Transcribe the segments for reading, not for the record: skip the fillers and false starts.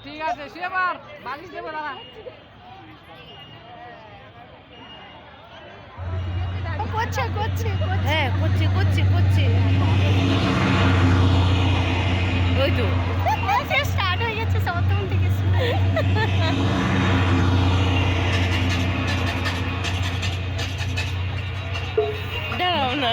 ঠিক আছে সেবার বালি দেব দাদা করছে করছে হ্যাঁ করছে করছে করছে ওই তো স্টার্ট হয়ে গেছে সপ্তম থেকে দাঁড়াও না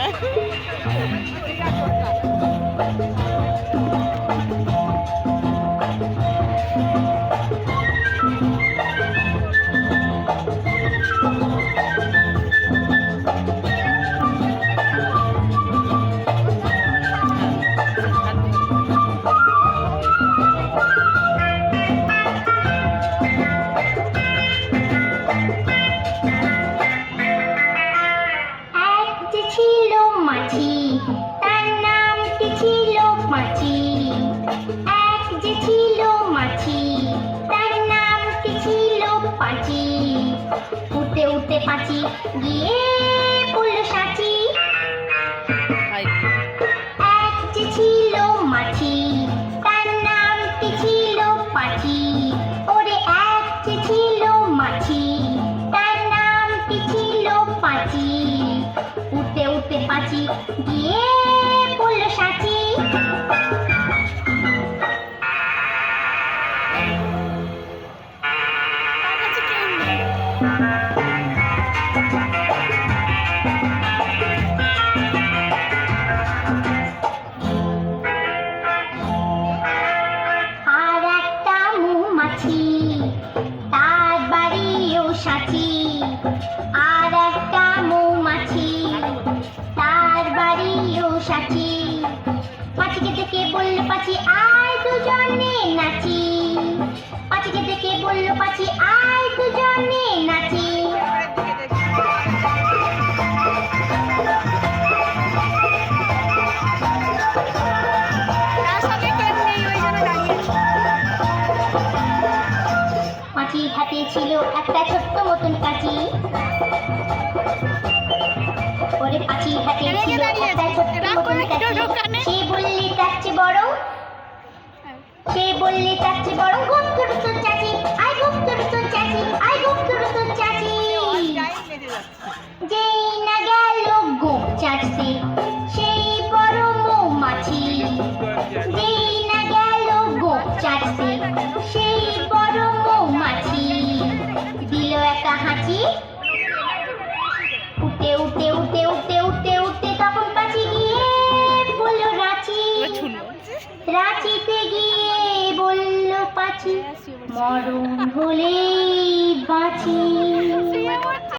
উঠতে উঠতে পাঁচি গিয়ে পড়ল সাঁচি এক যে ছিল মাছি তার নামটি ছিল পাঁচি ওরে এক যে ছিল মাছি তার নামটি ছিল পাঁচি উঠতে উঠতে পাঁচি গিয়ে পড়ল সাঁচি আর একটা মৌমাছি তার বাড়িও সাঁচি আর একটা মৌমাছি তার বাড়িও সাঁচি পাঁচিকে দেখে বলল পাঁচি আয় দুজনে নাচি পাঁচিকে দেখে বলল পাঁচি আয় দুজনে নাচি পাঁচির হাতে ছিল একটা ছোট্ট মতন কাঁচি ওরে পাঁচির হাতে ছিল একটা ছোট্ট মতন কাঁচি সে বললে তার চেয়ে বড় সে বললে তার চেয়ে বড় গুপ করে তোর চাচি আই গুপ করে তোর চাচি আই গুপ করে তোর চাচি যেই না গেল গোপ চাটতে সেই বড় মৌমাছি যেই না গেল গোপ চাটতে সেই বড় মৌমাছি দিল একটা হাঁচি উঠতে উঠতে উঠতে উঠতে উঠতে উঠতে তখন পাঁচি গিয়ে বলল রাঁচি রাঁচিতে গিয়ে বলল পাঁচি মরণ হলে